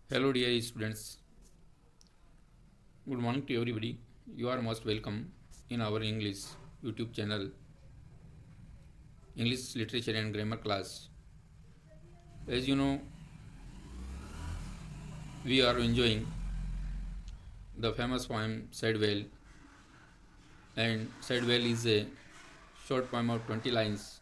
Hello, dear students. Good morning to everybody. You are most welcome in our English YouTube channel, English Literature and Grammar class. As you know, we are enjoying the famous poem Sidewell, and Sidewell is a short poem of 20 lines,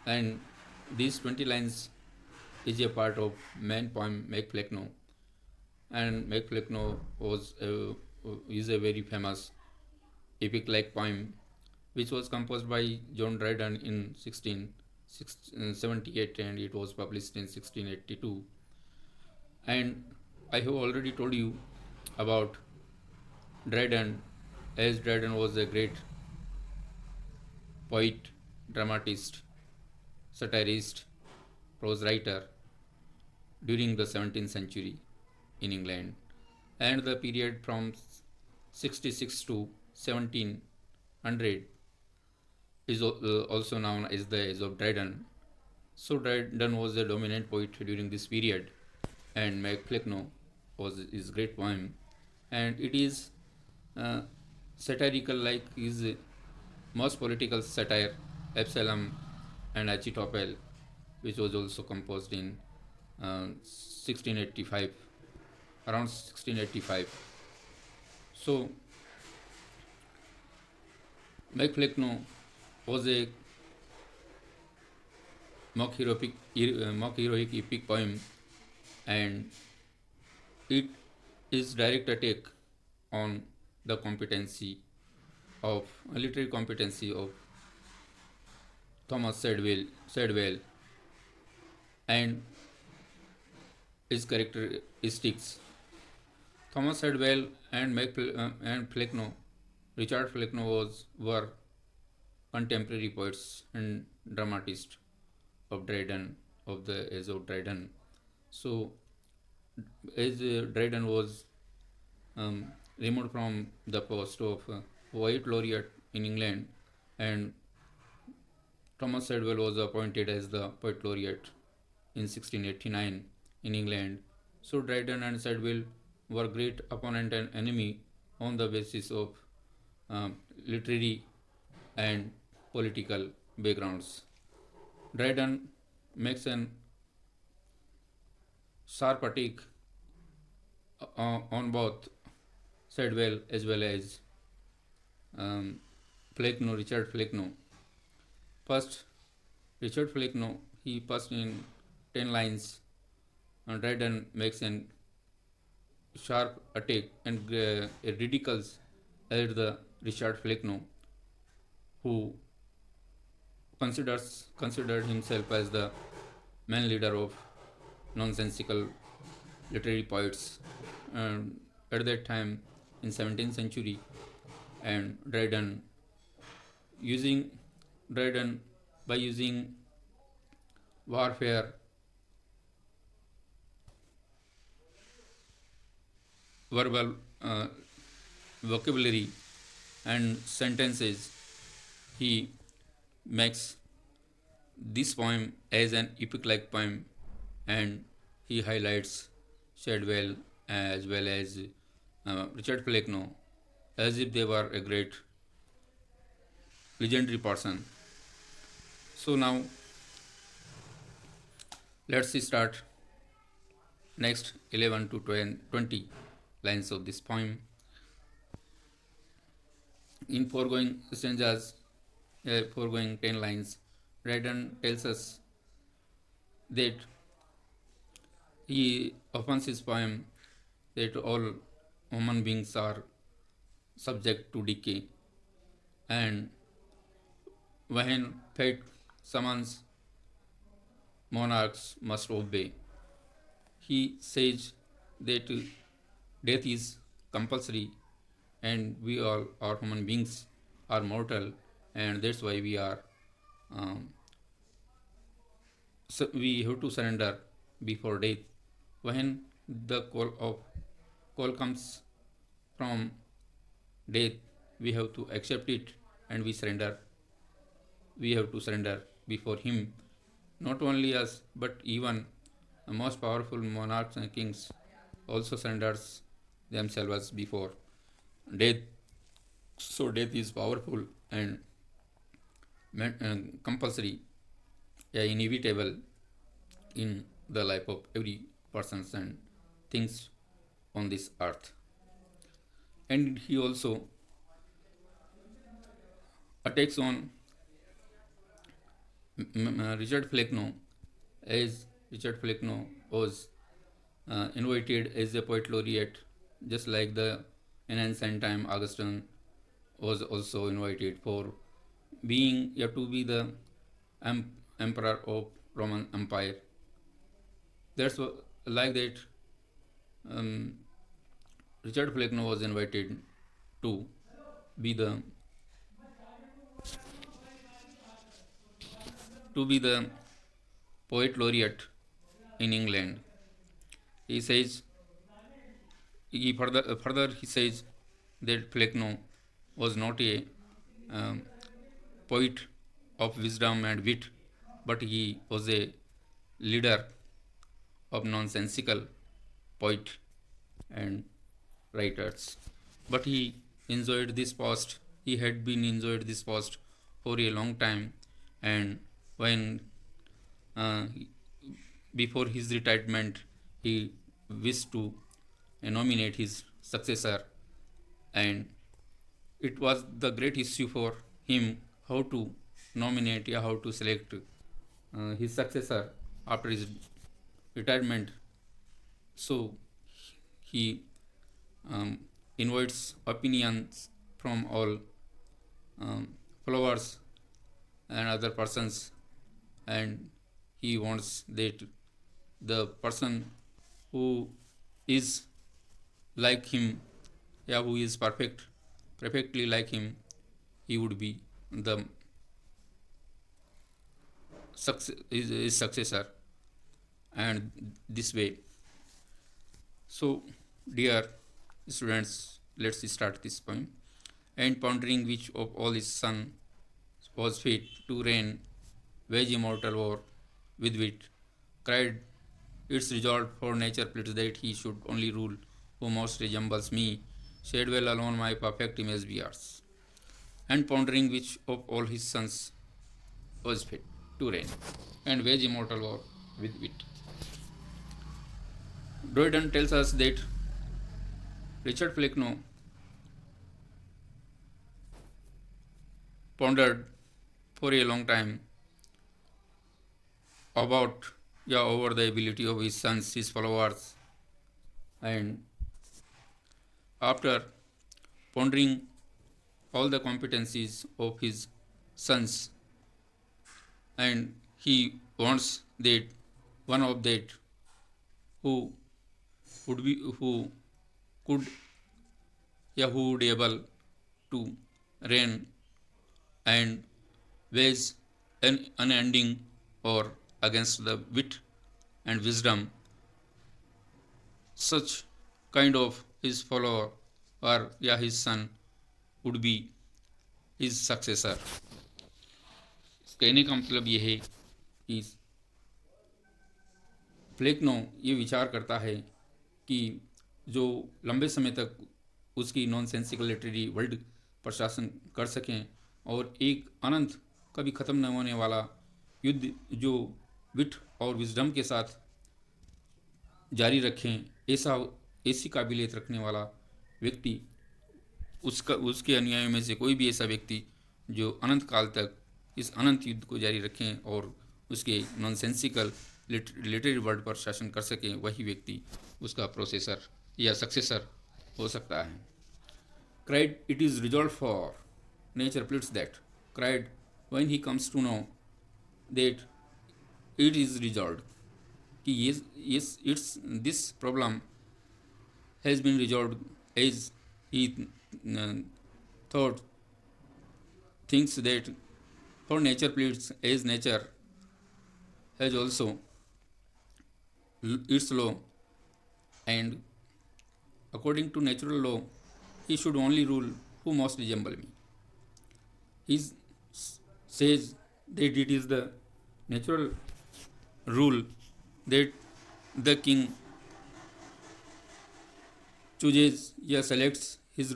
and these 20 lines is a part of main poem Macflecknoe, and Macflecknoe is a very famous epic-like poem which was composed by John Dryden in 1678 and it was published in 1682. And I have already told you about Dryden, as Dryden was a great poet, dramatist, satirist, prose writer during the 17th century in England, and the period from 66 to 1700 is also known as the age of Dryden. So Dryden was a dominant poet during this period, and Macflecknoe was his great poem, and it is uh, satirical like his most political satire, Absalom and Achitophel, which was also composed in 1685, around 1685. So Macflecknoe was a mock heroic epic poem, and it is direct attack on the competency of literary competency of Thomas Sedwell and his characteristics. Thomas Sedwell and and Flecknoe, Richard Flecknoe were contemporary poets and dramatists of Dryden, of the age of Dryden. So as Dryden was removed from the post of poet laureate in England, and Thomas Sedwell was appointed as the poet laureate in 1689 in England. So Dryden and Sedwell were great opponent and enemy on the basis of literary and political backgrounds. Dryden makes an sharp attack on both Sedwell as well as um, Richard Flecknoe. First, Richard Flecknoe, he first in 10 lines, Dryden makes an sharp attack and ridicules at the Richard Flecknoe, who considered himself as the main leader of nonsensical literary poets at that time in 17th century, and using Dryden by using warfare, verbal vocabulary and sentences, he makes this poem as an epic like poem, and he highlights Shadwell as well as Richard Flecknoe as if they were a great legendary person. So now let's start next 11 to 20 lines of this poem. In foregoing 10 lines, Dryden tells us that he opens his poem that all human beings are subject to decay, and when fate summons, monarchs must obey. He says that death is compulsory, and we all are human beings are mortal, and that's why um, we have to surrender before death. When the call comes from death, we have to accept it and we have to surrender before him, not only us but even The most powerful monarchs and kings also surrenders themselves before death. So death is powerful and compulsory, yeah, inevitable in the life of every persons and things on this earth. And he also attacks on Richard Flecknoe, as Richard Flecknoe was invited as a poet laureate, just like the in ancient time Augustine was also invited for being, you have to be the emperor of Roman Empire. That's like that. Um, Richard Flecknoe was invited to be the poet laureate in England. He says further he says that Flecknoe was not a um, poet of wisdom and wit, but he was a leader of nonsensical poet and writers. But he enjoyed this post. He had been enjoyed this post for a long time, and when uh, before his retirement, he wished to nominate his successor, and it was the great issue for him how to nominate, how to select his successor after his retirement. So he um, invites opinions from all followers and other persons, and he wants that the person who is like him, yeah, who is perfectly like him, he would be the his successor, and this way. So, dear students, let's start this poem. And pondering which of all his son was fit to reign, wage immortal war with wit, cried its resolve, for nature pleads that he should only rule who most resembles me, Shadwell alone my perfect image bears. And pondering which of all his sons was fit to reign, and wage immortal war with wit. Dryden tells us that Richard Flecknoe pondered for a long time about, yeah, over the ability of his sons, his followers, and after pondering all the competencies of his sons, and he wants that one of that who who could, yeah, who would able to reign and wage an unending or against the wit and wisdom, such kind of his follower or, yeah, his son would be his successor. कहने का मतलब ये है कि फ्लेक्नो ये विचार करता है कि जो लंबे समय तक उसकी नॉनसेंसिकल लिटरेरी वर्ल्ड प्रशासन कर सकें और एक अनंत कभी ख़त्म न होने वाला युद्ध जो विट और विजडम के साथ जारी रखें, ऐसी काबिलियत रखने वाला व्यक्ति, उसके अनुयायियों में से कोई भी ऐसा व्यक्ति जो अनंत काल तक इस अनंत युद्ध को जारी रखें और उसके नॉनसेंसिकल लिटरेरी वर्ड पर शासन कर सकें, वही व्यक्ति उसका प्रोसेसर या सक्सेसर हो सकता है. Cried, it is resolved for nature pleads that. Cried, when he comes to know that it is resolved. कि yes, this problem has been resolved as he thought, thinks that for nature pleads, as nature has also its law, and according to natural law, he should only rule who most resemble me. He says that it is the natural rule that The king chooses, yeah, selects his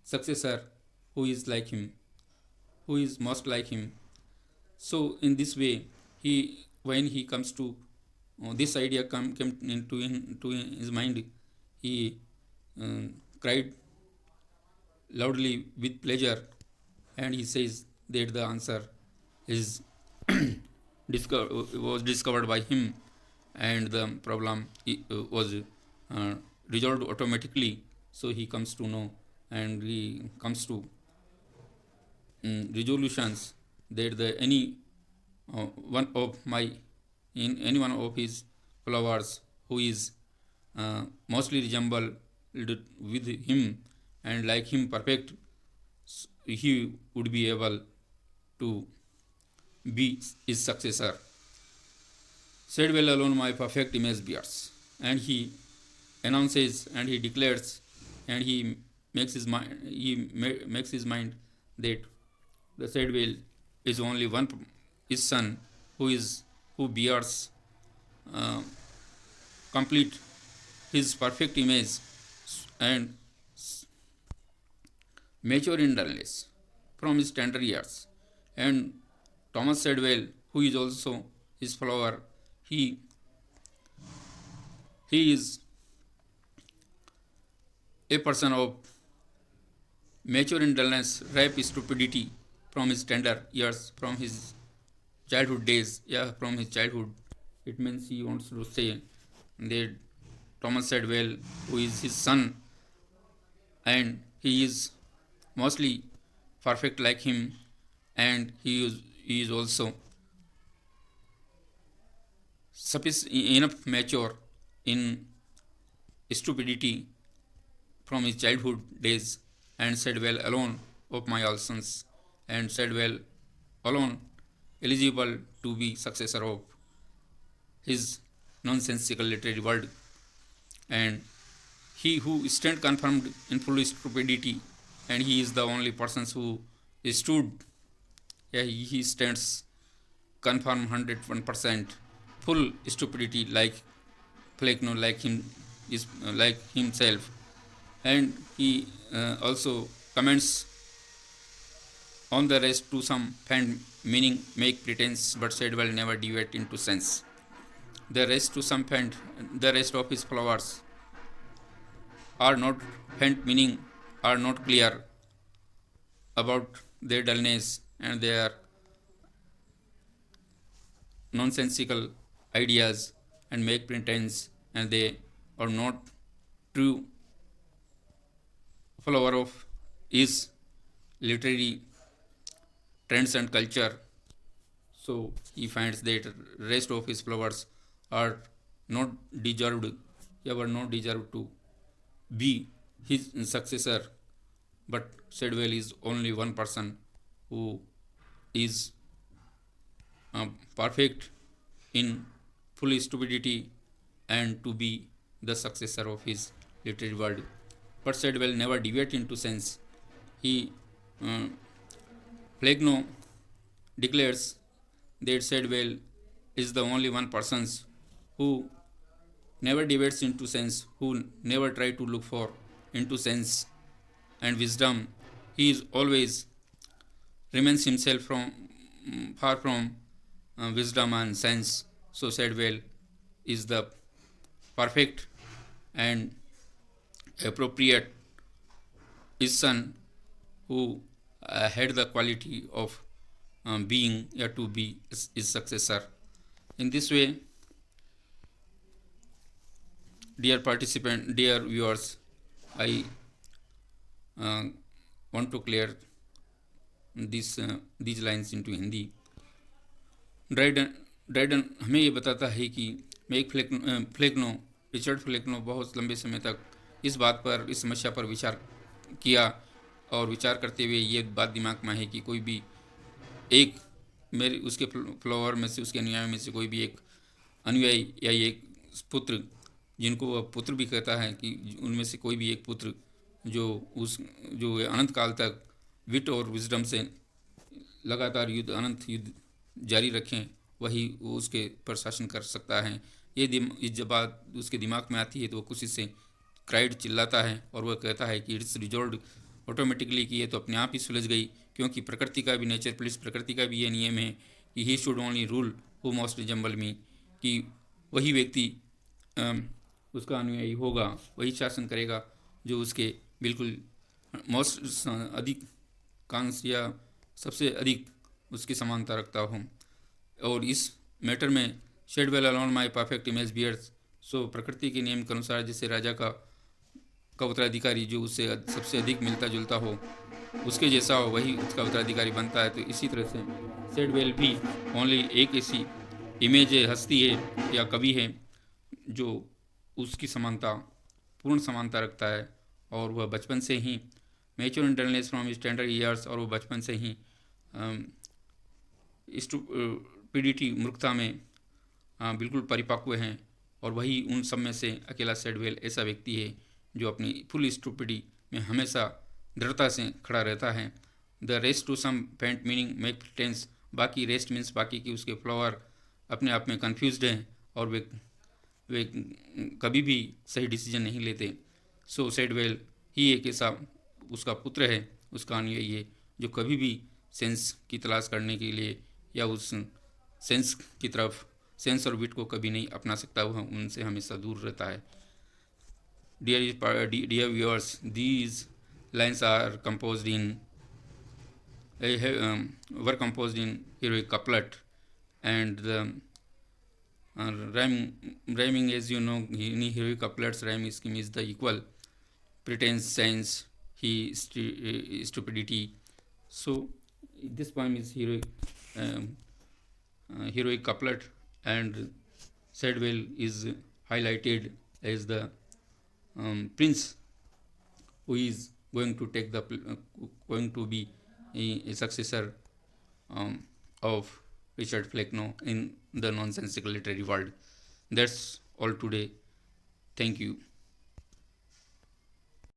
successor who is like him, who is most like him. So in this way, he when he comes to this idea came into his mind, he cried loudly with pleasure, and he says that the answer is was discovered by him, and the problem was resolved automatically. So he comes to know, and he comes to resolutions that the one of my in any one of his followers who is mostly resembled with him and like him perfect, he would be able to be his successor. Said well alone my perfect image bears. And he announces and he declares and he makes his mind that the said well is only one his son who bears uh, complete his perfect image and mature in dullness from his tender years. And Thomas said well, who is also his follower, he he is a person of mature in dullness, ripe stupidity from his tender years, from his childhood days, yeah, from his childhood. It means he wants to say that Thomas said well, who is his son, and he is mostly perfect like him, and he is also enough mature in stupidity from his childhood days, and said well alone of my all sons, and said well alone eligible to be successor of his nonsensical literary world, and he who stand confirmed in full stupidity, and he is the only person who stood, yeah, he stands confirm 101% full stupidity like Plekno, like him is like himself, and he also comments on the rest to some friend, meaning make pretense, but said well never deviate into sense. The rest to some friend, the rest of his followers are not faint, meaning are not clear about their dullness and their nonsensical ideas and make pretense, and they are not true follower of his literary trends and culture. So he finds that rest of his followers are not deserved, ever not deserved to be his successor, but Sedwell is only one person who is perfect in full stupidity and to be the successor of his literary world. But Sedwell never deviated into sense. He Plegno declares that Sedwell is the only one person who never deviates into sense, who never try to look for into sense and wisdom. He is always remains himself from far from wisdom and sense. So Sedwell is the perfect and appropriate his son who had the quality of being to be his successor. In this way, dear participant, dear viewers, I want to clear these lines into Hindi. Dryden हमें ये बताता है कि make फ्लेक्नो Richard फ्लेक्नो बहुत लंबे समय तक इस बात पर, इस समस्या पर विचार किया, और विचार करते हुए ये बात दिमाग में है कि कोई भी एक मेरे उसके फ्लोवर में से, उसके अनुयायी में से कोई भी एक अनुयायी या एक पुत्र, जिनको वह पुत्र भी कहता है, कि उनमें से कोई भी एक पुत्र जो अनंत काल तक विट और विजडम से लगातार अनंत युद्ध जारी रखें वही वो उसके पर शासन कर सकता है। ये जब बात उसके दिमाग में आती है तो वो खुशी से क्राइड चिल्लाता है और वह कहता है कि इट्स रिजॉल्व ऑटोमेटिकली, कि ये तो अपने आप ही सुलझ गई, क्योंकि प्रकृति का भी नेचर प्लस प्रकृति का भी ये नियम है कि he should only rule who most resemble me, कि वही व्यक्ति उसका अनुयायी होगा, वही शासन करेगा जो उसके बिल्कुल मोस्ट अधिक कांश या सबसे अधिक उसकी समानता रखता हो। और इस मैटर में she'd well alone my perfect image bears, so प्रकृति के नियम के अनुसार जैसे राजा का उत्तराधिकारी जो उससे सबसे अधिक मिलता जुलता हो, उसके जैसा हो, वही उसका उत्तराधिकारी बनता है। तो इसी तरह से शेड वेल भी ओनली एक ऐसी इमेज है, हस्ती है या कवि है जो उसकी समानता पूर्ण समानता रखता है, और वह बचपन से ही mature intelligence from his tender years, और वो बचपन से ही स्टूपिडिटी मूर्खता में बिल्कुल परिपक्व हैं, और वही उन सब में से अकेला सेडवेल ऐसा व्यक्ति है जो अपनी फुल स्टूपिडी में हमेशा दृढ़ता से खड़ा रहता है। The rest to some paint meaning make pretence, बाकी रेस्ट मीन्स बाकी की उसके फ्लावर अपने आप में कन्फ्यूज्ड हैं और वे कभी भी सही डिसीजन नहीं लेते। सो सेडवेल ही एक ऐसा उसका पुत्र है, उसका अनुयायी है, जो कभी भी सेंस की तलाश करने के लिए या उस सेंस की तरफ, सेंस और विट को कभी नहीं अपना सकता, वह उनसे हमेशा दूर रहता है। Dear viewers, these lines are composed in were composed in heroic couplet, and the rhyming, as you know, in heroic couplets rhyme scheme is the equal pretense, sense, stupidity. So this poem is heroic couplet, and Sedwell is highlighted as the prince who is going to take the going to be a successor of Richard Flecknoe in the nonsensical literary world. That's all today. Thank you.